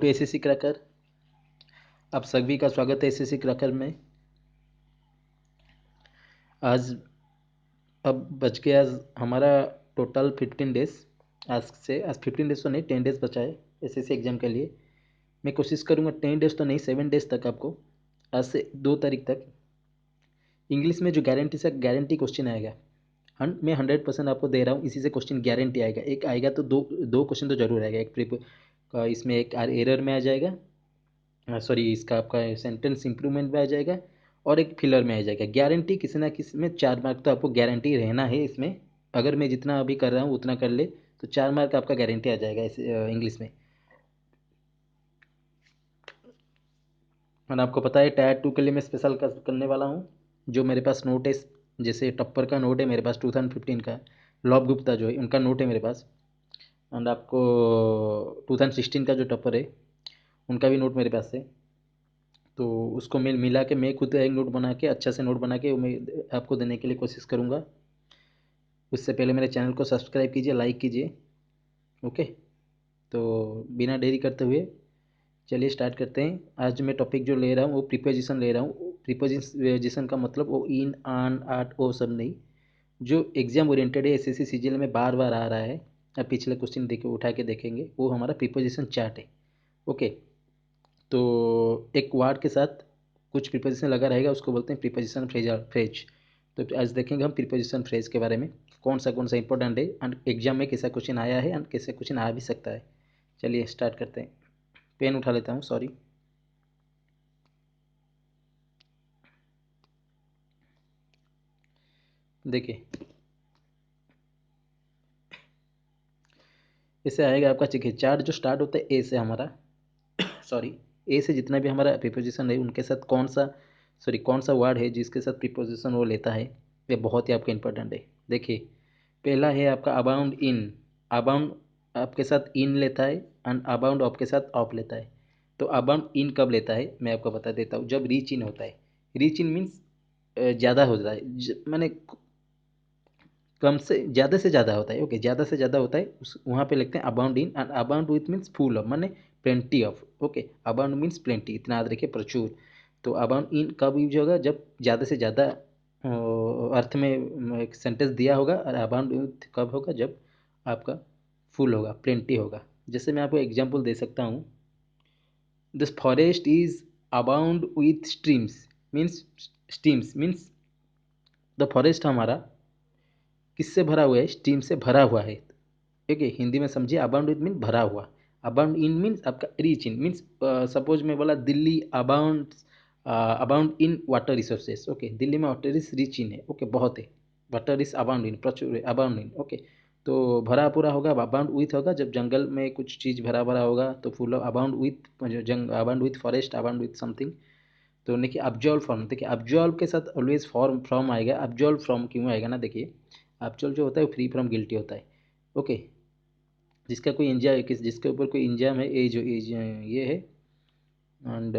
तो SSC cracker, आप सभी का स्वागत है एसएससी क्रैकर में। आज अब बच गया हमारा टोटल 15 डेज। आज 15 डेज तो नहीं, 10 डेज बचा है एसएससी एग्ज़ाम के लिए। मैं कोशिश करूँगा 10 डेज तो नहीं, 7 डेज तक आपको, आज से 2 तारीख तक इंग्लिश में जो गारंटी से गारंटी क्वेश्चन आएगा, मैं 100% आपको दे रहा हूँ, इसी से क्वेश्चन गारंटी आएगा। एक आएगा तो दो क्वेश्चन तो जरूर आएगा। इसमें एक एरर में आ जाएगा, सॉरी इसका आपका सेंटेंस इंप्रूवमेंट में आ जाएगा, और एक फिलर में आ जाएगा। गारंटी किसी ना किसी में 4 मार्क तो आपको गारंटी रहना है इसमें। अगर मैं जितना अभी कर रहा हूँ उतना कर ले तो 4 मार्क आपका गारंटी आ जाएगा इंग्लिश में। और आपको पता है टायर 2 के लिए मैं स्पेशल करने वाला हूँ। जो मेरे पास नोट है, जैसे टप्पर का नोट है मेरे पास 2015 का, लॉब गुप्ता जो है उनका नोट है मेरे पास, एंड आपको 2016 का जो टप्पर है उनका भी नोट मेरे पास है। तो उसको मिला के मैं खुद एक नोट बना के, अच्छा से नोट बना के मैं आपको देने के लिए कोशिश करूँगा। उससे पहले मेरे चैनल को सब्सक्राइब कीजिए, लाइक कीजिए। ओके, तो बिना देरी करते हुए चलिए स्टार्ट करते हैं। आज मैं टॉपिक जो ले रहा हूँ वो प्रीपोजिशन ले रहा हूँ। प्रीपोजिशन का मतलब वो इन, आन, आट वो सब नहीं, जो एग्जाम ओरिएंटेड है, एसएससी सीजीएल में बार बार आ रहा है। अब पिछले क्वेश्चन देखे उठा के देखेंगे, वो हमारा प्रीपोजिशन चार्ट है। ओके, तो एक वर्ड के साथ कुछ प्रीपोजिशन लगा रहेगा, उसको बोलते हैं प्रीपोजिशन फ्रेज। तो आज देखेंगे हम प्रीपोजिशन फ्रेज के बारे में, कौन सा इंपॉर्टेंट है, एंड एग्जाम में कैसा क्वेश्चन आया है एंड कैसे क्वेश्चन आ भी सकता है। चलिए स्टार्ट करते हैं। पेन उठा लेता हूँ, सॉरी। देखिए ऐसे आएगा आपका। चेक चार्ट जो स्टार्ट होता है ए से हमारा, सॉरी, ए से जितना भी हमारा प्रीपोजिशन है उनके साथ कौन सा वर्ड है जिसके साथ प्रीपोजिशन वो लेता है, ये बहुत ही आपका इंपॉर्टेंट है। देखिए पहला है आपका अबाउंड इन। अबाउंड आपके साथ इन लेता है एंड अबाउंड आपके साथ ऑफ लेता है। तो अबाउंड इन कब लेता है मैं आपको बता देता हूँ, जब रीच इन होता है। रीच इन मीन्स ज़्यादा हो जाता है, मैंने कम से ज़्यादा होता है। ओके, ज़्यादा से ज़्यादा होता है उस वहाँ पे लिखते हैं abound in, and abound with means full of, माने plenty of. Okay, abound means plenty, इतना याद रखिए, प्रचुर। तो अबाउंड इन कब यूज होगा, जब ज़्यादा से ज़्यादा अर्थ में एक सेंटेंस दिया होगा। और अबाउंड विथ कब होगा, जब आपका फुल होगा, प्लेंटी होगा। जैसे मैं आपको एग्जाम्पल दे सकता हूँ, this forest is abound with streams means the forest हमारा किससे भरा हुआ है, स्टीम से भरा हुआ है। ठीक है, हिंदी में समझिए, अबाउंड विथ मीन भरा हुआ। अबाउंड इन मीन्स आपका रिच इन मीन्स, सपोज मैं बोला Delhi abound abound in water resources. Okay, Delhi में वाटर इज रिच इन है, ओके, बहुत है। वाटर इज अबाउंड इन, प्रचुर है, अबाउंड इन। ओके, तो भरा पूरा होगा, अबाउंड विथ होगा जब जंगल में कुछ चीज़ भरा भरा होगा, तो full abound with abound with forest, abound with something. तो देखिए अब्जॉल्व फॉर्म, देखिए अब्जॉल्व के साथ ऑलवेज फॉर्म फ्रॉम आएगा। अब्जॉल्व फ्रॉम क्यों आएगा ना, देखिए अब्जॉल्व जो होता है वो फ्री फ्रॉम गिल्टी होता है। ओके, जिसका कोई इंजाम, जिसके ऊपर कोई इंजाम है, ये है, एंड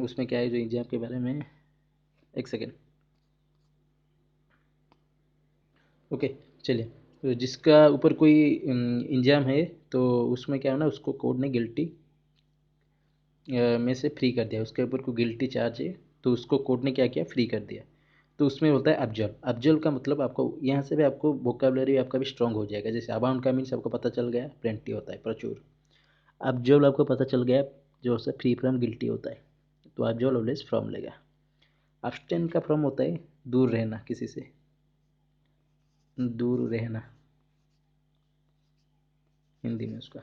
उसमें क्या है जो इंजाम के बारे में, एक सेकेंड। ओके, चलिए, तो जिसका ऊपर कोई इंजाम है, तो उसमें क्या है ना, उसको कोर्ट ने गिल्टी में से फ्री कर दिया। उसके ऊपर कोई गिल्टी चार्ज है तो उसको कोर्ट ने क्या किया, फ्री कर दिया। तो उसमें होता है अब्जॉल्व। अब्जॉल्व का मतलब आपको यहाँ से भी आपको वोकेबलरी आपका भी स्ट्रॉन्ग हो जाएगा। जैसे अबाउंड का मीन्स आपको पता चल गया, प्लेंटी होता है, प्रचुर। अब्जॉल्व आपको पता चल गया जो से फ्री फ्रॉम गिल्टी होता है, तो अब्जॉल्व ऑलवेज फ्रॉम लेगा। अब्सटेन का फ्रॉम होता है दूर रहना, किसी से दूर रहना, हिंदी में उसका।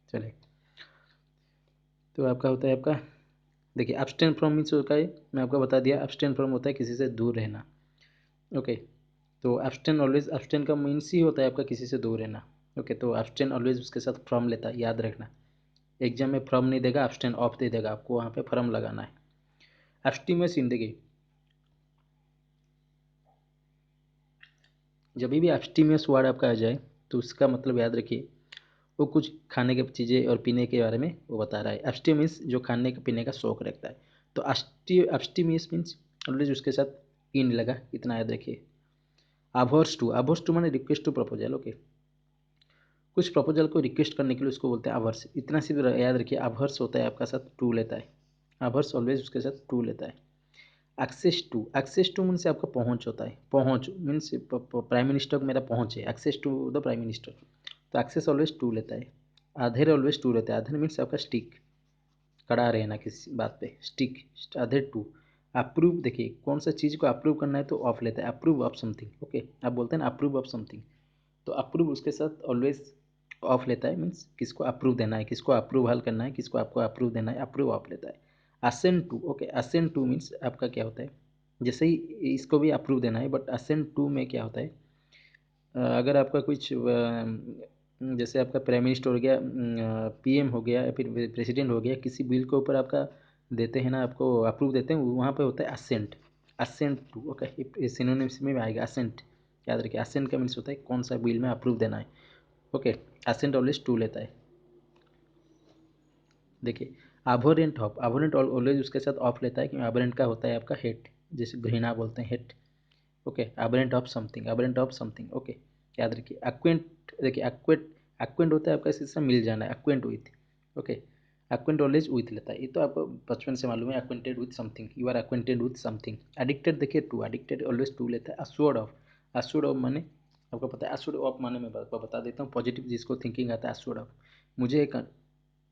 चलिए, तो आपका होता है आपका, देखिए अब्सटेन फ्रॉम मीन्स होता है, मैं आपको बता दिया, अब्सटेन फ्रॉम होता है किसी से दूर रहना। ओके, तो अब्सटेन ऑलवेज, अब्सटेन का मीन्स ही होता है आपका किसी से दूर रहना। ओके, तो अब्सटेन ऑलवेज उसके साथ फ्रॉम लेता है, याद रखना। एग्जाम में फ्रॉम नहीं देगा, अब्सटेन ऑफ दे देगा, आपको वहाँ पे फ्रॉम लगाना है। एब्सटीमियस इन, देखिए जब भी एब्सटीमियस वर्ड आपका आ जाए तो उसका मतलब याद रखिए, वो कुछ खाने की चीज़ें और पीने के बारे में वो बता रहा है। एब्स्टिव मीन्स जो खाने का पीने का शौक रखता है। तो एब्स्टिव मीन्स ऑलवेज उसके साथ इन लगा, इतना याद रखिए। अभर्स टू माने रिक्वेस्ट टू प्रपोजल। ओके, कुछ प्रपोजल को रिक्वेस्ट करने के लिए उसको बोलते हैं अभर्स। इतना सिर्फ याद रखिए, अभर्स होता है आपका साथ टू लेता है। अभर्स ऑलवेज उसके साथ टू लेता है। एक्सेस टू मीन्स आपका पहुंच होता है। पहुंच मीन्स प्राइम मिनिस्टर को मेरा पहुंच है, access to the prime minister, तो एक्सेस ऑलवेज टू लेता है। आधेर ऑलवेज टू रहता है। आधेर मीन्स आपका स्टिक, कड़ा रहना किसी बात पे, स्टिक, आधेर टू। अप्रूव, देखिए कौन सा चीज़ को अप्रूव करना है तो ऑफ लेता है, अप्रूव ऑफ समथिंग। ओके, आप बोलते हैं ना अप्रूव ऑफ समथिंग, तो अप्रूव उसके साथ ऑलवेज ऑफ लेता है। मीन्स किसको अप्रूव देना है, किसको अप्रूवल करना है, किसको आपको अप्रूव देना है, अप्रूव ऑफ लेता है। Assent to, okay, assent to means आपका क्या होता है, जैसे ही इसको भी अप्रूव देना है, बट असेंट टू में क्या होता है, अगर आपका कुछ जैसे आपका प्राइम मिनिस्टर हो गया, पीएम हो गया, या फिर प्रेसिडेंट हो गया, किसी बिल के ऊपर आपका देते हैं ना, आपको अप्रूव देते हैं, वहाँ पे होता है assent, assent to. Okay, synonyms में आएगा असेंट, याद रखिए। असेंट का मीन्स होता है कौन सा बिल में अप्रूव देना है। ओके, असेंट ऑलवेज टू लेता है। देखिए अबोरेंट ऑफ, अबोरेंट ऑलवेज उसके साथ ऑफ लेता है, क्योंकि अबोरेंट का होता है आपका हेट, जैसे घृणा बोलते हैं, hate. Okay, aberrant of something, aberrant of something. Okay, याद रखिए। एक्वेंट, देखिए एक्वेंट, एक्वेंट होता है आपका इससे मिल जाना, acquaint with. Okay, acquaint always with लेता है, ये तो आपको बचपन से मालूम है, acquainted with something, you are acquainted with something. Addicted, देखिए टू, एडिक्टेड ऑलवेज टू लेता है। अश्योर्ड ऑफ, अश्योर्ड ऑफ माने आपको पता है, अश्योर्ड ऑफ माने मैं आपको बता देता हूँ, पॉजिटिव जिसको थिंकिंग आता है, अश्योर्ड ऑफ,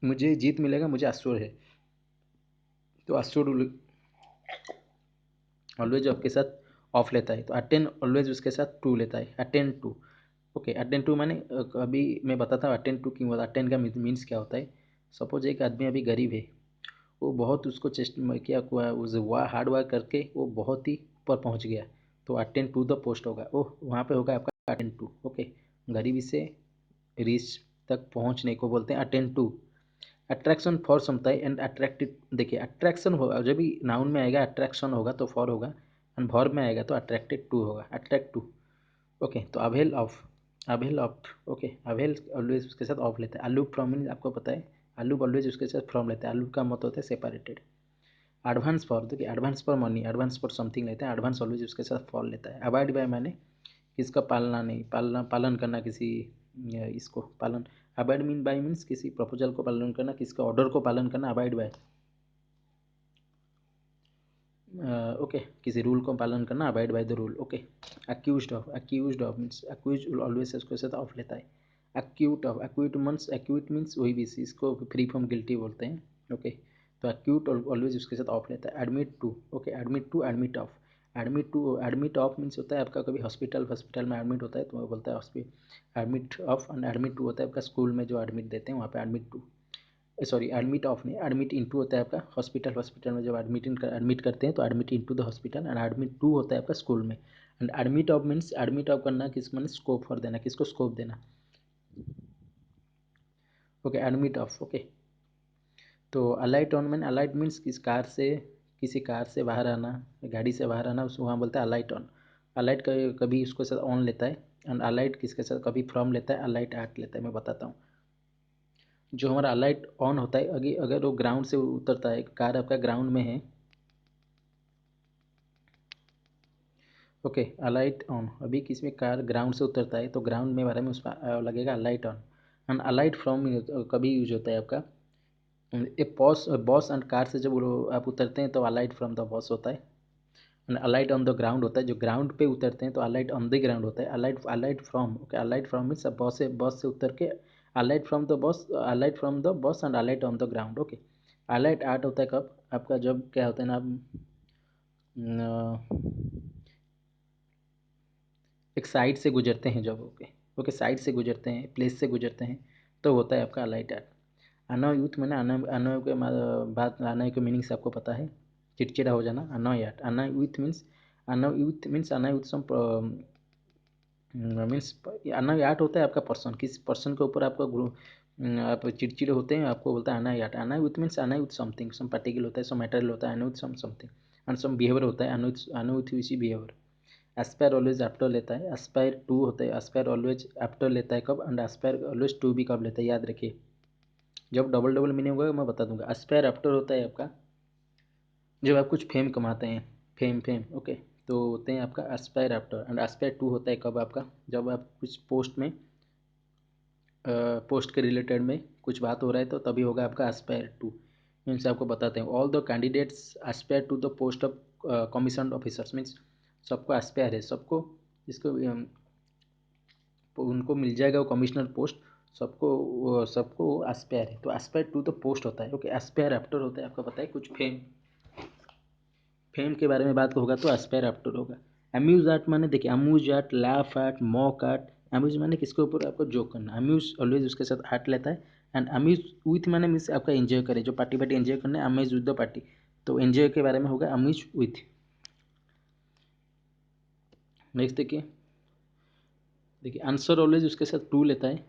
मुझे जीत मिलेगा, मुझे अश्योर है, तो अश्योर्ड ऑलवेज आपके साथ ऑफ लेता है। तो अटेंड ऑलवेज उसके साथ टू लेता है, attend to. Okay, attend to माने अभी मैं बताता हूँ अटेंड टू क्यों होता है, अटेंड का मीन्स क्या होता है। सपोज एक आदमी अभी गरीब है, वो बहुत उसको क्या हुआ, उस हार्ड वर्क करके वो बहुत ही ऊपर पहुँच गया, तो अटेंड टू द पोस्ट होगा, ओह वहाँ पे होगा आपका अटेंड टू। ओके, गरीबी से रीच तक पहुँचने को बोलते हैं अटेंड टू। अट्रैक्शन फॉर समता है एंड अट्रैक्टेड, देखिए अट्रैक्शन होगा जब भी नाउन में आएगा, अट्रैक्शन होगा तो फॉर होगा, एंड वर्ब में आएगा तो अट्रैक्टेड टू होगा, अट्रैक्ट टू। ओके, तो avail of, avail of. Okay, avail always उसके साथ ऑफ लेता है। आलू फ्रॉम मीन आपको पता है, आलू ऑलवेज उसके साथ फ्रॉम लेता है, आलू का मतलब होता है सेपरेटेड। एडवांस फॉर, देखिए advance for money, advance for something लेते हैं, एडवांस ऑलवेज उसके साथ फॉर लेता है। अवॉइड बाय मैंने किसका पालना नहीं, पालन करना किसी, इसको पालन, अवॉइड मीन बाय मीन्स किसी प्रपोजल को पालन करना, किसका ऑर्डर को पालन करना, अवॉइड बाय। ओके, किसी रूल को पालन करना, abide by the rule. Okay, accused of means accuse always उसके साथ ऑफ लेता है। एक्यूट मीन्स वही भी, इसको फ्री फ्रॉम गिल्टी बोलते हैं। ओके, तो एक्यूट ऑलवेज उसके साथ ऑफ लेता है। Admit to, okay, admit to, admit of, admit of means होता है आपका कभी हॉस्पिटल में एडमिट होता है तो वो बोलता है admit of, and admit to होता है आपका स्कूल में जो एडमिट देते हैं वहाँ पे admit to, sorry admit of नहीं, एडमिट इनटू होता है आपका हॉस्पिटल में जब एडमिट करते हैं तो admit into the hospital, and admit to होता है आपका स्कूल में। And admit of means admit of करना, किस मैंने स्कोप फॉर देना, किसको स्कोप देना। Okay, admit of. ओके, तो अलाइट ऑन मैंने, अलाइट मीन्स किसी कार से बाहर आना, गाड़ी से बाहर आना, उसको वहाँ बोलते हैं अलाइट ऑन। अलाइट कभी उसके साथ ऑन लेता है, एंड अलाइट किसके साथ कभी फ्रॉम लेता है, अलाइट एट लेता है। मैं बताता हूँ, जो हमारा अलाइट ऑन होता है, अगर वो ग्राउंड से उतरता है, कार आपका ग्राउंड में है। ओके, अलाइट ऑन, अभी किसी में कार ग्राउंड से उतरता है तो ग्राउंड में बारे में उसमें लगेगा alight on. And alight from कभी यूज होता है आपका, a bus, bus and car से जब आप उतरते हैं तो अलाइट फ्रॉम द बॉस होता है। And alight on the ground होता है, जो ग्राउंड पे उतरते हैं तो अलाइट ऑन द ग्राउंड होता है। Alight from, okay, alight from means bus से उतर के, alight from the bus, alight from the bus and alight on the ground. Okay, alight at होता है कब आपका, जब क्या होता है ना, एक साइड से गुजरते हैं जब। ओके, ओके, साइड से गुजरते हैं, प्लेस से गुजरते हैं, तो होता है आपका अलाइट एट। अनव यूथ मैंने अनव के बात, अनव के मीनिंग से आपको पता है, चिड़चिड़ा हो जाना, अनव एट। अनव यूथ सम मीन्स, अनव याट होता है आपका पर्सन, किस पर्सन के ऊपर आपका आप चिड़चिड़े होते हैं, आपको बोलता है अना याट। अना यूथ मीन्स अना यूथ समथिंग, सम पार्टिकल होता है, सम मैटेरियल होता है, अना यूथ समथिंग, एंड सम बिहेवियर होता है, अना यूथ बिहेवियर। एस्पायर ऑलवेज आफ्टर लेता है, एस्पायर टू होता है, एस्पायर ऑलवेज आफ्टर लेता है कब, एंड एस्पायर ऑलवेज टू भी कब लेता है, याद रखिए। जब डबल डबल मीनिंग होगा मैं बता दूंगा। एस्पायर आफ्टर होता है आपका जब आप कुछ फेम कमाते हैं, फेम ओके, तो होते हैं आपका aspire after, and aspire to होता है कब आपका, जब आप कुछ पोस्ट में पोस्ट के रिलेटेड में कुछ बात हो रहा है तो तभी होगा आपका एस्पायर टू। मीन्स आपको बताते हैं all the candidates aspire to the post of commission officers, means सबको एस्पायर है, सबको जिसको उनको मिल जाएगा वो कमिश्नर पोस्ट, सबको एस्पायर है, तो एस्पायर टू द पोस्ट होता है। ओके, एस्पायर आफ्टर होता है आपका पता है कुछ फेम के बारे में बात होगा तो एस्पायर आफ्टर होगा। अम्यूज आर्ट माने देखिए, amuse at, laugh at, mock at. Amuse माने किसके ऊपर आपको जोक करना, अम्यूज ऑलवेज उसके साथ आर्ट लेता है, एंड अम्यूज विथ माने मीन्स आपका एंजॉय करे, जो पार्टी पार्टी एंजॉय करना है, अम्यूज विद द पार्टी, तो एंजॉय के बारे में होगा अम्यूज विथ। नेक्स्ट देखिए आंसर ऑलवेज उसके साथ टू लेता है,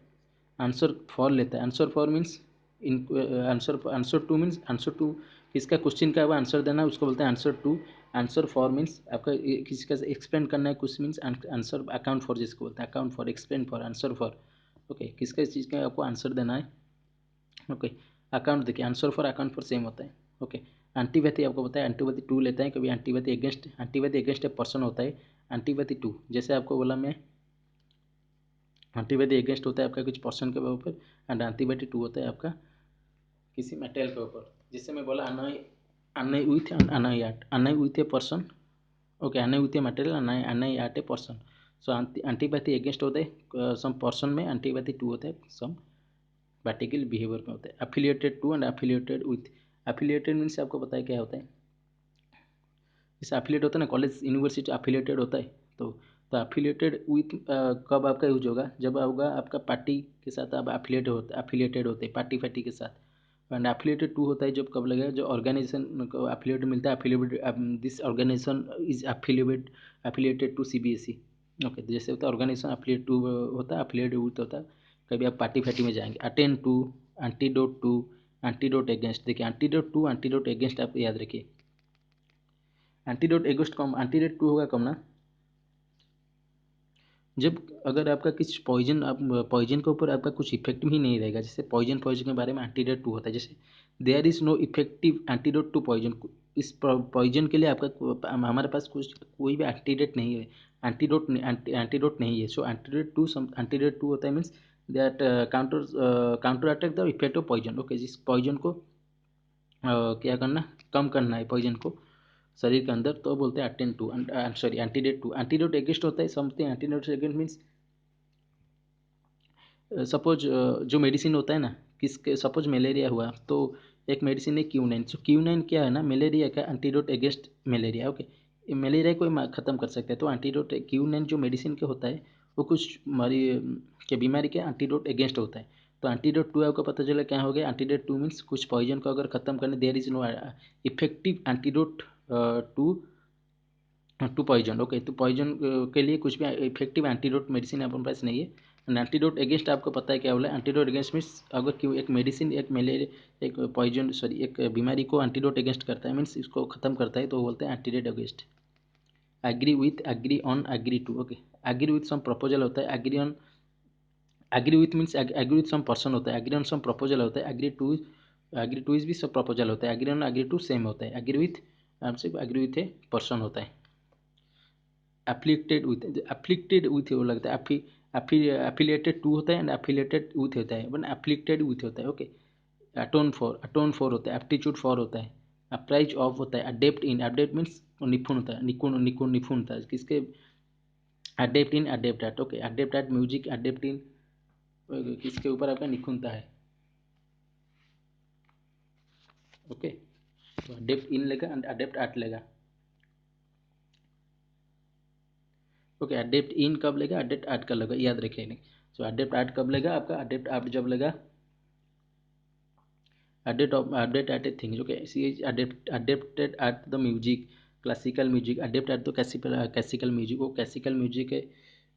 आंसर फॉर लेता है, answer for means in answer to means answer to किसका क्वेश्चन का वो आंसर देना है उसको बोलते हैं answer to. Answer for means आपका किसी का एक्सप्लेन करना है कुछ, मीन्स आंसर अकाउंट फॉर जिसको बोलते हैं account for, explain for, answer for. Okay, किसका चीज़ का आपको आंसर देना है। ओके, अकाउंट देखिए answer for account for same होता है। ओके, एंटीपैथी आपको पता है एंटीपैथी टू लेता है, कभी एंटीपैथी अगेंस्ट ए पर्सन होता है, एंटीपैथी टू, जैसे आपको बोला मैं एंटीपैथी अगेंस्ट होता है आपका कुछ पर्सन के ऊपर, एंड एंटीपैथी टू होता है आपका किसी मेटेरियल के ऊपर, जिससे मैं बोला annoy with annoy with a person. Okay, annoy with a material, annoy at a person. So antipathy against होता है सम पर्सन में, एंटीपैथी टू होता है सम पार्टिकल बिहेवियर में होता है। Affiliated to and affiliated with. Affiliated means आपको पता है क्या होता है, जैसे एफिलिएट होता है ना, कॉलेज यूनिवर्सिटी एफिलिएटेड होता है, तो एफिलिएटेड विथ कब आपका यूज होगा, जब होगा आपका पार्टी के साथ आप एफिलिएटेड होते हैं पार्टी फार्टी के साथ। एंड एफिलिएटेड टू होता है जब कब लगेगा, जो ऑर्गेनाइजेशन को एफिलिएट मिलता है, affiliated this organisation is affiliated to CBSE. Okay, जैसे होता है ऑर्गेनाइजेशन एफिलिएट टू होता है, एफिलिएटेड विथ होता है कभी आप पार्टी फार्टी में जाएंगे। Attend to, antidote to, antidote against. देखिए एंटीडोट टू एंटीडोट अगेंस्ट आप याद रखिए। एंटीडोट एगेंस्ट कम, एंटीडोट टू होगा कम ना, जब अगर आपका कुछ पॉइजन, आप पॉइजन के ऊपर आपका कुछ इफेक्ट ही नहीं रहेगा, जैसे पॉइजन के बारे में एंटीडोट टू होता है, जैसे there is no effective antidote to poison. इस पॉइजन के लिए आपका हमारे पास कुछ कोई भी एंटीडोट नहीं है, एंटीडोट नहीं है। सो एंटीडोट टू होता है means that counter attack the effect of poison. Okay, जिस पॉइजन को क्या करना, कम करना है पॉइजन को शरीर के अंदर, तो बोलते हैं attend to, sorry antidote to. Antidote against होता है something, antidote against means suppose जो मेडिसिन होता है ना, किसके सपोज मलेरिया हुआ तो एक मेडिसिन है क्यूनाइन। सो क्यूनाइन क्या है ना, मलेरिया का antidote against malaria. Okay, malaria को ख़त्म कर सकते हैं, तो एंटीडोट क्यूनाइन जो मेडिसिन के होता है वो कुछ हमारी के बीमारी के एंटीडोट अगेंस्ट होता है। तो एंटीडोट टू आपको पता चला क्या हो गया, एंटीडोट टू मीन्स कुछ पॉइजन को अगर खत्म करने, there is no effective antidote to to poison. Okay, तो पॉइजन के लिए कुछ भी इफेक्टिव एंटीडोट मेडिसिन अपने पास नहीं है। एंड एंटीडोट अगेंस्ट आपको पता है क्या बोला, एंटीडोट अगेंस्ट मीन्स अगर क्यों एक मेडिसिन एक मलेरिया एक पॉइजन सॉरी एक बीमारी को एंटीडोट अगेंस्ट करता है, मीन्स इसको खत्म करता है, तो वो बोलते हैं antidote against. Agree with, agree on, agree to. Okay, agree with some proposal होता है, agree on, agree with means agree with some person होता है, एग्री ऑन सम प्रपोजल होता है, एग्री टू इज भी सब प्रपोजल होता है, agree on agree to same होता है, एग्री विथ आपसे एग्री विथ ए पर्सन होता है। एफ्लिक्टेड विथ वो लगता है, एफिलिएटेड टू होता है एंड एफिलिएटेड विथ होता है, वन एफ्लिक्टेड विथ होता है। ओके, अटोन फॉर होता है, एप्टीट्यूड फॉर होता है, अप्राइज ऑफ होता है, अडेप्ट इन, अडेप्ट मीन्स निपुण होता है, निपुण होता है किसके, adept in, adept at. Okay, adept at music, adept in किसके ऊपर आपका निपुणता है। ओके, तो अडेप्ट इन लेगा एंड अडेप्ट एट लेगा। ओके, अडेप्ट इन कब लेगा, अडेप्ट एट कब लेगा, याद रखिए। सो अडेप्ट एट कब लेगा आपका, अडेप्ट एट जब लेगा adept at a thing. Okay, she is adepted at the music, classical music, adept at the classical music, वो क्लासिकल म्यूजिक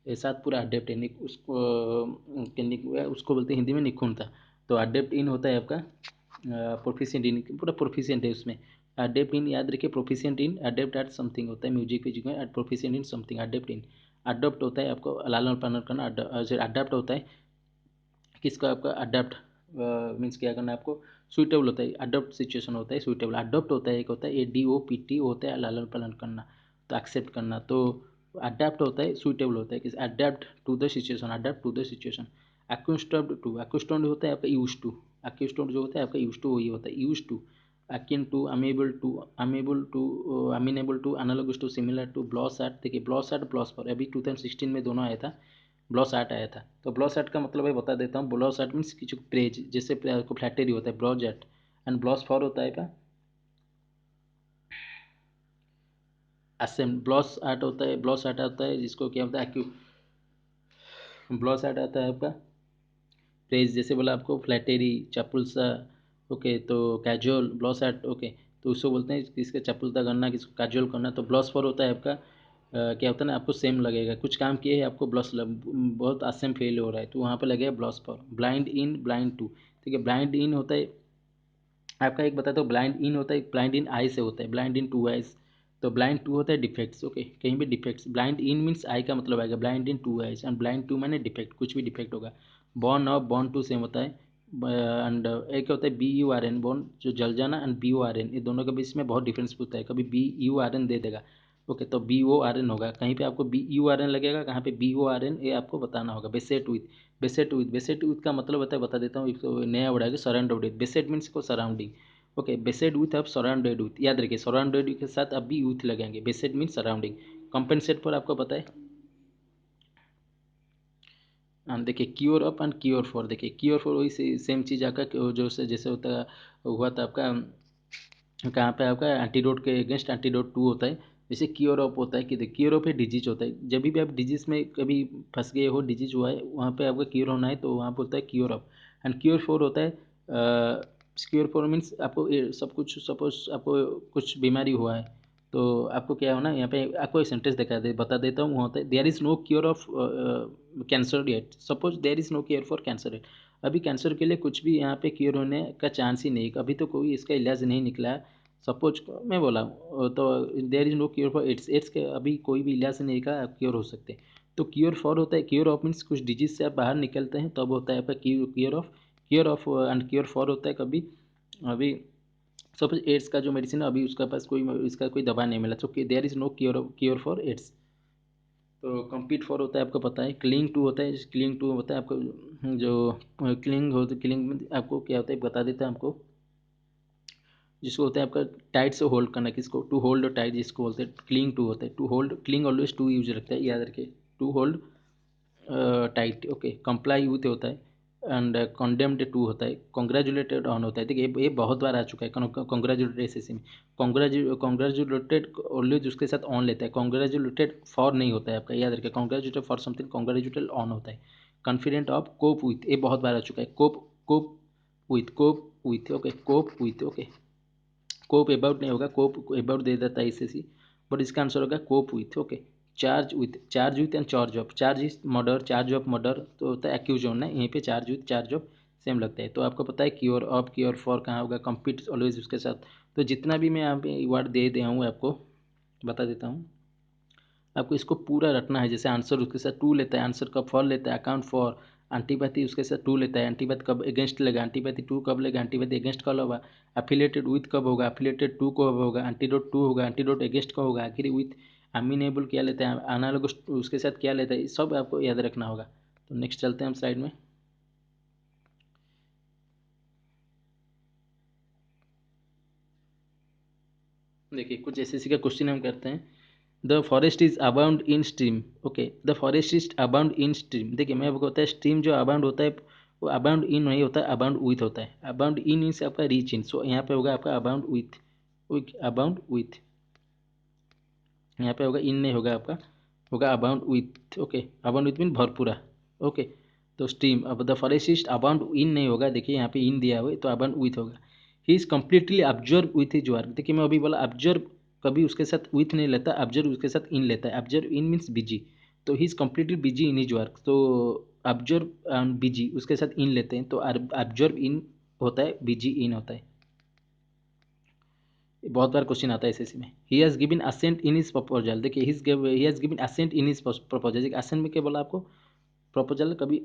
के साथ पूरा अडेप्ट है, उसको उसको बोलते हैं हिंदी में निपुणता। तो अडेप्ट इन होता है आपका प्रोफिशिएंट इन, पूरा प्रोफिशिएंट है उसमें। अडेप्ट इन याद रखिए, proficient in, adept at something होता है म्यूजिक व्यूजिक में, proficient in something, adept in. Adopt होता है आपको लालन पालन करना, अडाप्ट होता है किसका, आपका अडाप्ट मीन्स क्या करना है आपको, सुइटेबल होता है, अडोप्ट सिचुएशन होता है सुइटेबल। अडोप्ट होता है, एक होता है ADOPT होता है लालन पालन करना, तो एक्सेप्ट करना। तो अडेप्ट होता है सुइटेबल होता है किस, adept to the situation, adept to the situation. Accustomed to, accustomed होता है आपका यूज टू, एक्यूस्टम्ड जो होता है आपका यूज टू वही होता है use to. Akin to, amiable to, amiable to, amenable to, analogous to, similar to, blush at. देखिए ब्लॉस एट, ब्लॉस पर अभी 2016 में दोनों आया था, ब्लॉस आर्ट आया था। तो ब्लॉस आर्ट का मतलब है बता देता हूँ, ब्लॉस आर्ट मीन्स किसी को प्रेज, जैसे को फ्लैटरी होता है ब्लॉज आर्ट, एंड ब्लॉस फॉर होता है का असेम। ब्लॉस आर्ट होता है, ब्लॉस आर्ट होता है जिसको क्या होता है एक्यू, ब्लॉस आर्ट आता है आपका प्रेज, जैसे बोला आपको फ्लैटरी, चपलसा, ओके, तो कैजुअल ब्लॉस आर्ट, ओके, तो उसको बोलते हैं किसका चपलता करना, किसको कैजुअल करना। तो ब्लॉस फॉर होता है आपका क्या होता है ना, आपको सेम लगेगा, कुछ काम किए है आपको ब्लॉस बहुत आसेम फेल हो रहा है, तो वहाँ पर लगेगा blush for. Blind in, blind to, ठीक है। ब्लाइंड इन होता है आपका, एक बताता हूँ, ब्लाइंड इन होता है, ब्लाइंड इन आई से होता है, ब्लाइंड इन टू आइज। तो ब्लाइंड टू होता है डिफेक्ट्स, ओके, कहीं भी defects. Blind in means eye का मतलब आएगा, blind in two eyes, and blind to मैंने डिफेक्ट, कुछ भी डिफेक्ट होगा। Born of, born to same होता है, एंड एक होता है BURN, बॉर्न जो जल जाना, एंड BORN, ये दोनों के बीच में बहुत डिफरेंस होता है, कभी BURN दे देगा, ओके, तो BORN होगा, कहीं पे आपको BURN लगेगा, कहाँ पे BORN, ये आपको बताना होगा। बेसेट विथ, बेसेट विथ, बेसेट विथ का मतलब होता है, बता देता हूँ, एक तो नया वर्ड है सराउंडेड विथ, बेसेट मीन्स को सराउंडिंग, ओके। बेसेड विथ आप सराउंडेड विथ, याद रखिए सराउंडेड के साथ आप भी विथ लगाएंगे, बेसेड मीन सराउंडिंग। कॉम्पेंसेट पर आपको पता है, देखिए cure up and cure for, देखिए क्योर फॉर वही सेम चीज़ आपका जो से जैसे होता हुआ था आपका कहाँ पे आपका एंटीडोट के अगेंस्ट एंटीडोट 2 होता है, जैसे क्योर अप होता है कि देखिए क्योर अप है डिजीज होता है, जब भी आप डिजीज में कभी फंस गए हो, डिजीज हुआ है वहाँ पे आपका क्योर होना है, तो वहाँ पे होता है cure up. And cure for होता है क्योर फॉर मीन्स आपको सब कुछ, सपोज आपको कुछ बीमारी हुआ है, तो आपको क्या होना, यहाँ पे आपको एक सेंटेंस बता देता हूँ, वहाँ होता है there is no cure of cancer yet, suppose there is no cure for cancer yet, अभी कैंसर के लिए कुछ भी यहाँ पे क्योर होने का चांस ही नहीं, अभी तो कोई इसका इलाज नहीं निकला है। सपोज मैं बोला तो there is no cure for AIDS, AIDS के अभी कोई भी इलाज नहीं का आप क्योर हो सकते। तो क्योर फॉर होता है, क्योर ऑफ मीन्स कुछ डिजीज से आप बाहर निकलते हैं, तब होता है आपका cure of. Cure of and cure for होता है कभी, अभी सपोज एड्स का जो मेडिसिन है, अभी उसका पास कोई इसका कोई दवा नहीं मिला, तो there is no cure for AIDS. तो कम्पीट फॉर होता है आपको पता है, क्लिंग टू होता है, क्लिंग टू होता है आपको जो क्लिंग हो, तो क्लिंग में आपको क्या होता है बता देता है आपको, जिसको होता है आपका टाइट से होल्ड करना, किसको, टू होल्ड टाइट जिसको बोलते हैं क्लिंग टू होता है, to hold, cling always to use रखता है, याद रखिए, to hold tight, okay. Comply with होता है, एंड कॉन्डेम्ड टू होता है, कॉन्ग्रेचुलेटेड ऑन होता है, देखिए ये बहुत बार आ चुका है, कॉन्ग्रेचुलेटेड एस में, कॉन्ग्रेचुलेटेड ऑलवेज उसके साथ ऑन लेता है, कॉन्ग्रेचुलेटेड फॉर नहीं होता है आपका, याद रखिए, congratulated for something, congratulated on होता है। कॉन्फिडेंट ऑफ, कोप विथ, ये बहुत बार आ चुका है, cope, cope with, cope with, okay, cope with, okay. Cope about नहीं होगा, कोप अबाउट दे देता है इससे सी, बट इसका आंसर होगा cope with, okay. Charge with, charge with and charge of, charge is murder, charge of murder तो होता है एक्यूज होना, यहीं पे charge with charge of same लगता है। तो आपको पता है क्योर ऑफ, क्योर फॉर कहाँ होगा, कम्पीट ऑलवेज उसके साथ। तो जितना भी मैं यहाँ पे वर्ड दे दिया हूँ आपको, बता देता हूँ, आपको इसको पूरा रटना है, जैसे आंसर उसके साथ टू लेता है, आंसर कब फॉर लेता है, अकाउंट फॉर, एंटीपैथी उसके साथ टू लेता है, एंटीपैथी कब अगेंस्ट लेगा, एंटीपैथी टू कब लेगा, एंटीपैथी अगेंस्ट कब होगा, एफिलेटेड विथ कब होगा, एफिलेटेड टू कब होगा, एंटीडोट टू होगा, एंटीडोट अगेंस्ट का होगा, आखिर विथ अमीनेबल क्या लेता है, एनालॉगस उसके साथ क्या लेता है, सब आपको याद रखना होगा। तो नेक्स्ट चलते हैं हम साइड में, देखिए कुछ एसएससी का क्वेश्चन हम करते हैं। The forest is abound in stream, okay, the forest is abound in stream, देखिए मैं आपको होता है स्ट्रीम जो अबाउंड होता है वो अबाउंड इन नहीं होता है, अबाउंड विथ होता है, अबाउंड इन मीन्स आपका रीच इन, सो यहाँ पे होगा आपका अबाउंड विथ, अबाउंड विथ, यहाँ पे होगा इन नहीं होगा आपका, होगा abound with, okay, abound with mean भरपूरा, ओके। तो स्ट्रीम, अब the forest is abound in नहीं होगा, देखिए यहाँ पे इन दिया हुआ है, तो अबाउंड विथ होगा। He is completely observe with his work, देखिए मैं अभी बोला ऑब्जर्व कभी उसके साथ विथ नहीं लेता, ऑब्जर्व उसके साथ इन लेता है, ऑब्जर्व इन मीन्स बिजी, तो he is completely busy in his work, तो ऑब्जर्व एंड बिजी उसके साथ इन लेते हैं, तो ऑब्जर्व इन होता है, बीजी इन होता है। बहुत बार क्वेश्चन आता है एसएससी में। He has given assent in his proposal. देखिए he has given assent in his proposal. देखिए असेंट में क्या बोला आपको, प्रपोजल कभी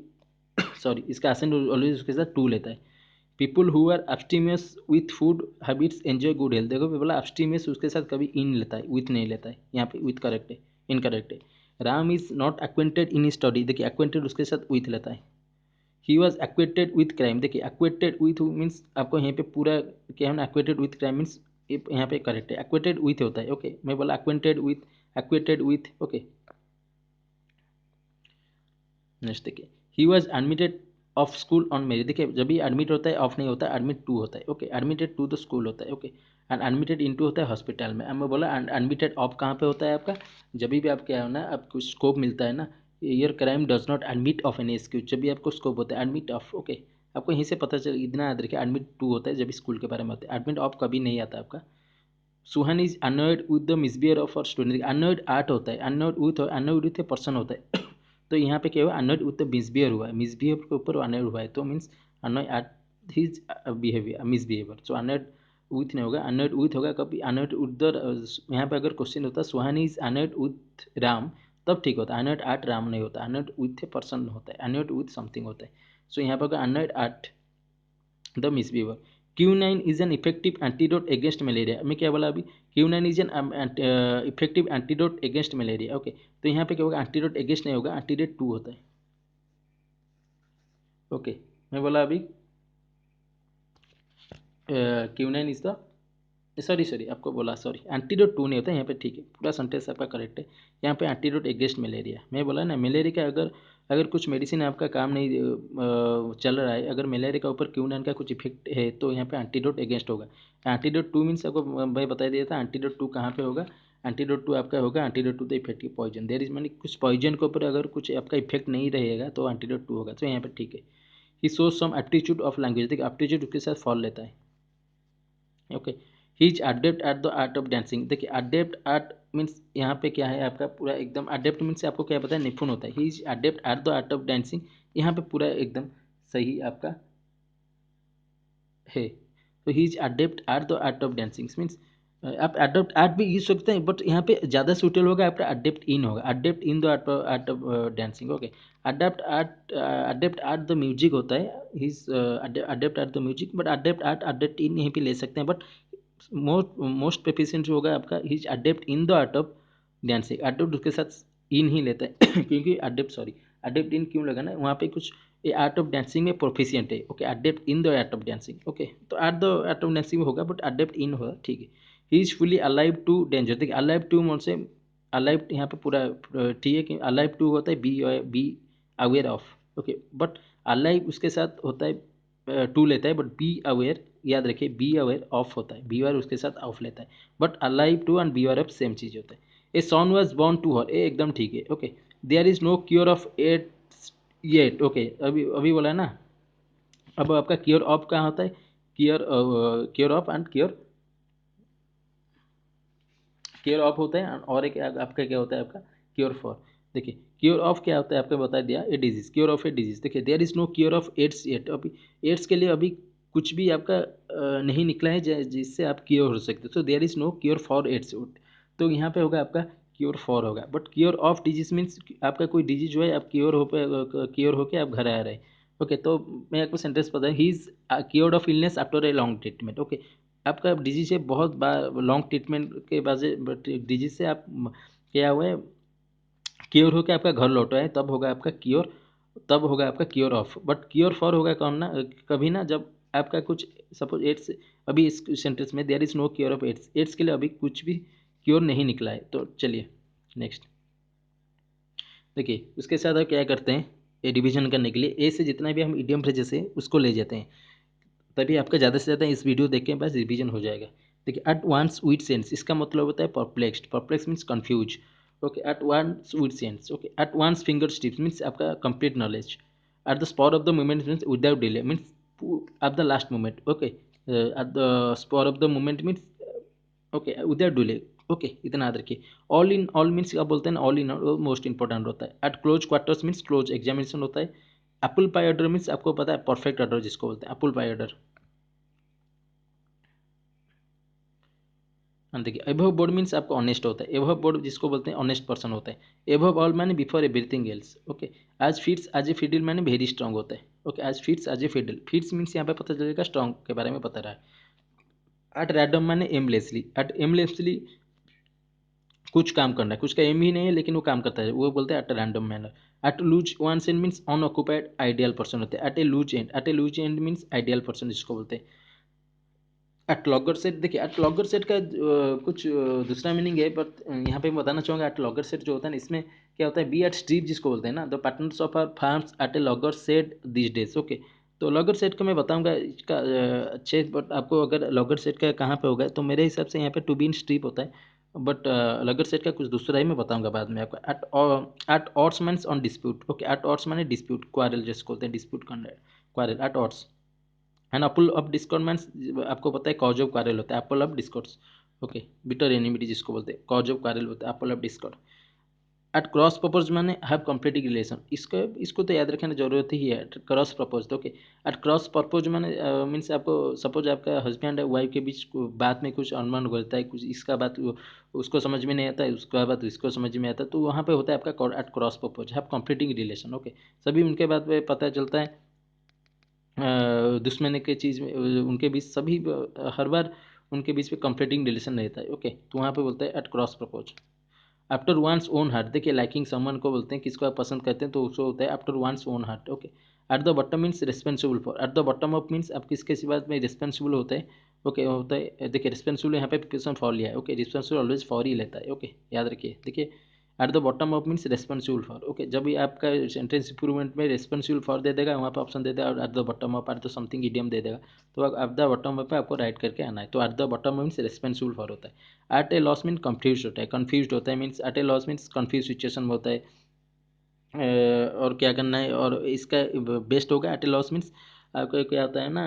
सॉरी, इसका असेंट ऑलवेज उसके साथ टू लेता है। People who are abstemious with food habits enjoy good health. देखो बोला एब्स्टीमियस उसके साथ कभी इन लेता है, विथ नहीं लेता है, यहाँ पे विथ करेक्ट है, इनकरेक्ट है। Ram is not acquainted in study. देखिए एक्वेंटेड उसके साथ विथ लेता है। He was acquainted with crime. देखिए एक्वेटेड विथ मीन्स आपको यहाँ पे पूरा क्या है ना, एक्वेटेड विथ क्राइम मीन्स यहाँ पे करेक्ट है, एक्वेटेड विथ होता है। ओके मैं बोला एक्वेंटेड विथ ओके। नेक्स्ट देखिए, he was admitted of school on merit. देखिए जब भी एडमिट होता है ऑफ नहीं होता, एडमिट टू होता है। Okay admitted to the school होता है। ओके एंड एडमिटेड इनटू होता है हॉस्पिटल में। अब मैं बोला एडमिटेड ऑफ कहाँ पे होता है आपका, जब भी आप क्या है ना, आपको स्कोप मिलता है ना, your crime does not admit of any excuse, जब भी आपको स्कोप होता है एडमिट ऑफ। ओके आपको यहीं से पता चल, इतना याद रखिए, एडमिट टू होता है जब स्कूल के बारे में होता है, एडमिट ऑफ कभी नहीं आता आपका। Suhan is annoyed with the misbehaviour of our student. Annoyed at होता है, अनॉयड विथ ए पर्सन होता है तो यहाँ पे क्या हुआ, अनॉयड विथ द मिसबिहेवियर हुआ है, मिसबिहेवियर के ऊपर अनॉयड हुआ है, तो means annoyed at his behaviour misbehaviour. So annoyed with नहीं होगा, अनॉयड विथ होगा कभी, अनॉयड विथ द, यहाँ पे अगर क्वेश्चन होता सुहान इज अनॉयड विथ राम तब ठीक होता है, अनॉयड एट राम नहीं होता, अनॉयड विथ ए पर्सन होता है, अनॉयड विथ समथिंग होता है। सो यहाँ पे अगर annoyed at the misbehaviour. Quinine is an effective antidote against malaria. मैं क्या बोला अभी, quinine is an effective antidote against malaria. Okay तो यहाँ पे क्या होगा, एंटीडोट अगेंस्ट नहीं होगा, एंटीडोट टू होता है। ओके मैं बोला अभी क्यूनाइन इज द, सॉरी आपको बोला सॉरी, एंटीडोट टू नहीं होता है यहाँ पे, ठीक है पूरा सेंटेंस आपका करेक्ट है। यहाँ पे एंटीडोट अगेंस्ट मलेरिया, मैं बोला ना मलेरिया का अगर अगर कुछ मेडिसिन आपका काम नहीं चल रहा है, अगर मलेरिया का ऊपर क्यूनाइन का कुछ इफेक्ट है तो यहाँ पे एंटीडोट अगेंस्ट होगा। एंटीडोट टू मीन्स आपको भाई बता दिया था, एंटीडोट टू कहाँ पे होगा, एंटीडोट टू आपका होगा antidote to the effective poison. There is मानी कुछ पॉइजन के ऊपर अगर कुछ आपका इफेक्ट नहीं रहेगा तो एंटीडोट टू होगा, तो यहाँ पे ठीक है। He shows some aptitude of language. देखिए एप्टीट्यूड उसके साथ फॉल लेता है। Okay he is adept at the art of dancing. देखिए अडेप्ट आर्ट मीन्स यहाँ पे क्या है आपका पूरा एकदम, अडेप्ट मीन्स आपको क्या पता है, निपुण होता है। He is adept at the art of dancing, यहाँ पे पूरा एकदम सही आपका है। तो ही is adept at the art of dancing means आप अडेप्ट आर्ट भी यूज सकते हैं, बट यहाँ पे ज़्यादा सूटेबल होगा आपका अडेप्ट इन होगा, adept in the art of dancing. Okay adept at the music होता है, he is adept at the music, but adept in यहीं पे ले सकते हैं, बट मोस्ट प्रेफिशिएंट जो होगा आपका ही is adapt in the art of dancing. Adapt उसके साथ इन ही लेता है क्योंकि अडेप्ट इन क्यों लगा ना, वहाँ पे कुछ ये आर्ट ऑफ डांसिंग में प्रोफिशिएंट है। Okay adept in the art of dancing. Okay तो आर्ट ऑफ डांसिंग में होगा, बट अडेप्ट इन होगा, ठीक है। He is fully alive to danger. देखिए अलाइव टू मोड से अलाइव यहाँ पे पूरा ठीक है कि अलाइव टू होता है B aware of. Okay but alive उसके साथ होता है टू लेता है, बट बी अवेयर याद रखिए, बी अवेयर ऑफ होता है, बी अवेयर उसके साथ ऑफ लेता है, but alive to and be aware of same चीज़ होता है। A son was born to her, a एकदम ठीक है। Okay there is no cure of at yet. Okay अभी अभी बोला है ना, अब आपका क्योर ऑफ कहाँ होता है, cure of and cure of होता है, और एक आपका क्या होता है आपका क्योर फॉर। देखिए क्योर ऑफ क्या होता है आपको बता दिया, a disease, cure of a disease. देखिए there is no cure of AIDS yet. अभी एड्स के लिए अभी कुछ भी आपका नहीं निकला है जिससे आप क्योर हो सकते, तो there is no cure for AIDS. तो यहाँ पे होगा आपका क्योर फॉर होगा, but cure of disease means आपका कोई डिजीज जो है आप क्योर होके आप घर आ रहे हैं। ओके तो मैं आपको सेंटेंस पता है, he is cured of illness after a long treatment. Okay आपका डिजीज है बहुत लॉन्ग ट्रीटमेंट के बाद डिजीज से आप क्या हुआ है, क्योर होकर आपका घर लौटा है, तब होगा आपका क्योर, तब होगा आपका cure of. But cure for होगा कौन ना, कभी ना जब आपका कुछ सपोज एड्स, अभी इस सेंटेंस में there is no cure of AIDS, AIDS के लिए अभी कुछ भी क्योर नहीं निकला है। तो चलिए नेक्स्ट देखिए उसके साथ आप क्या करते हैं, ए डिवीजन करने के लिए ए से जितना भी हम इडियम फ्रेजेस है उसको ले जाते हैं, तभी आपका ज़्यादा से ज़्यादा इस वीडियो देखें बस रिवीजन हो जाएगा। देखिए एट वंस विद सेंस, इसका मतलब होता है perplexed, perplex means confuse. Okay at once with sense. Okay at once finger tips means आपका complete knowledge. At the spot of the moment means without delay means at the last moment. Okay at the spot of the moment means okay without delay. Okay इतना याद रखिए। All in all means क्या बोलते हैं, all in all most important होता है। Eight close quarters means close examination होता है। एप्पल पाई ऑर्डर मीन्स आपको पता है परफेक्ट ऑर्डर जिसको बोलते हैं एप्पल पाई ऑर्डर। देखिए एबव बोर्ड मीन्स आपको ऑनेस्ट होता है, एबव बोर्ड जिसको बोलते हैं ऑनेस्ट पर्सन होता है, एबव ऑल माने before everything else, okay. As fits as a fiddle माने वेरी स्ट्रांग होता है, okay. As fits as a fiddle, fits means यहाँ पे पता चलेगा स्ट्रांग के बारे में बता रहा है। एट रैंडम माने एमलेसली, एट एमलेसली कुछ काम करना है, कुछ का एम ही नहीं है लेकिन वो काम करता है, वो बोलते हैं at random manner. At loose one end means unoccupied ideal person होते हैं, at a loose end, at a loose end means ideal person जिसको बोलते हैं। एट लॉगर सेट, देखिए एट लॉगर सेट का कुछ दूसरा मीनिंग है, बट यहाँ पे मैं बताना चाहूँगा एट लॉगर सेट जो होता है ना, इसमें क्या होता है, बी एट स्ट्रीप जिसको बोलते हैं ना, the partners of our firms at a logger set these days, okay. तो लॉगर सेट का मैं बताऊँगा इसका अच्छे, बट आपको अगर लॉगर सेट का कहाँ पे होगा तो मेरे हिसाब से यहाँ पे टू बी इन स्ट्रीप होता है, बट लॉगर सेट का कुछ दूसरा ही मैं बताऊँगा बाद में आपको। At odds means on dispute, okay. At odds माने डिस्प्यूट, क्वारल जिसको बोलते हैं, डिस्प्यूट करना, quarrel at odds. And apple of discord means आपको पता है कॉज ऑफ क्वारल होता है, apple of discords, okay. Bitter enmity जिसको बोलते हैं, कॉज ऑफ क्वारल होता है, apple of discord. At cross purpose means have completing relation, इसको तो याद रखने की जरूरत ही है, at cross propose, okay. At cross purpose means means आपको सपोज आपका हस्बैंड है वाइफ के बीच बात में कुछ अनबन होता है, कुछ इसका बात उसको समझ में नहीं आता है, उसका बात इसको समझ में आता है, तो वहाँ पे होता है आपका at cross purpose, have completing relation, okay. सभी उनके बात में पता चलता है दुश्मनी के चीज़ में उनके बीच सभी हर बार उनके बीच में कंफ्लिक्टिंग रिलेशन रहता है, ओके। तो वहाँ पे बोलते हैं at cross purpose. After one's own heart, देखिए लाइकिंग समवन को बोलते हैं, किसको आप पसंद करते हैं तो उसको होता है after one's own heart, okay. At the bottom means responsible for, eight the bottom of means आप किसके सिवा में रिस्पॉन्सिबल होते हैं, ओके। होता है देखिए रिस्पॉन्सिबल यहाँ पे प्रिपोजिशन फॉर लिया है, ओके। रिस्पॉन्सिबल ऑलवेज फॉर ही लेता है, ओके, याद रखिए। देखिए at the bottom of means responsible for, okay. जब भी आपका सेंटेंस इंप्रूवमेंट में रेस्पॉन्सिबल फॉर दे देगा, वहाँ पे ऑप्शन दे देगा, और at the bottom of, at the something idiom दे देगा, तो एट द बॉटम पे आपको राइट करके आना है, तो eight the bottom means responsible for होता है। At A loss mean confuse होता है, कंफ्यूज होता है मीन्स एट ए लॉस मीन्स कंफ्यूज सिचुएशन में होता है, और क्या करना है, और इसका बेस्ट होगा एट ए लॉस मीन्स आपका क्या होता है ना,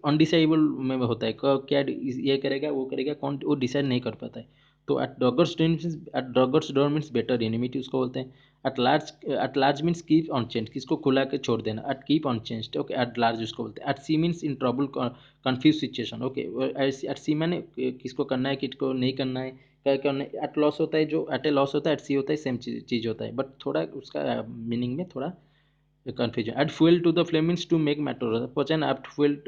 अनडिसाइबल में होता है, क्या ये करेगा वो करेगा, कौन वो डिसाइड नहीं कर पाता है। तो at daggers drawn means, at daggers drawn means bitter enmity उसको बोलते हैं। At large means keep on change, किसको खुला के छोड़ देना, at keep on change, okay. At large उसको बोलते हैं। At sea means in trouble confuse situation, okay. At sea मैंने किसको करना है किसको नहीं करना है, क्या करना है। एट लॉस होता है, जो एट ए लॉस होता है, एट सी होता है, सेम चीज़ होता है, बट थोड़ा उसका मीनिंग में थोड़ा confusion. Add fuel to the flame means to make matter, पहुँचा ना, add fuel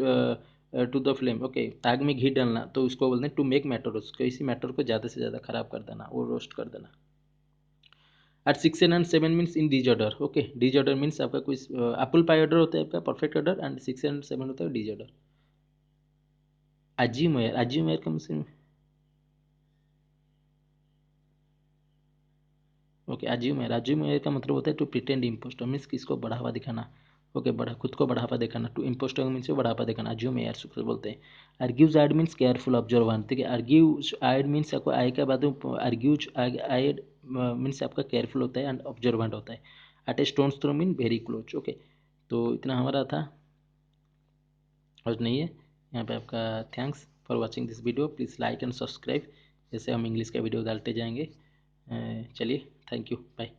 to the flame, okay. आग में घी डालना, तो उसको बोलते हैं टू मेक मैटर, उसको इसी मैटर को ज़्यादा से ज़्यादा खराब कर देना, वो रोस्ट कर देना। At 6 and 7 means in disorder, okay. Disorder means आपका कोई एप्पल पाई ऑर्डर होता है आपका परफेक्ट ऑर्डर, एंड 6 एंड 7 होता है डिजऑर्डर। अजीम मेयर का मुस्लिम, ओके। अज्यूम का मतलब होता है टू प्रिटेंड इम्पोस्टर, मीन्स किसको बढ़ावा दिखाना, ओके। बढ़ा खुद को बढ़ावा दिखाना, टू इम्पोस्टर मीन्स बढ़ावा दिखाना, अज्यूम एयर से बोलते हैं। Argus eyed means careful observant, ठीक है। आर्ग्यूज आइड मीन्स आपको आई का बाद आर्ग्यूज आइड मीन्स आपका केयरफुल होता है एंड ऑब्जर्वेंट होता है। At a stone throw mean very close, okay. तो इतना हमारा था, और नहीं है यहाँ पे आपका। Thanks for watching this video, please like and subscribe, जैसे हम इंग्लिश का वीडियो डालते जाएंगे। चलिए, थैंक यू, बाय।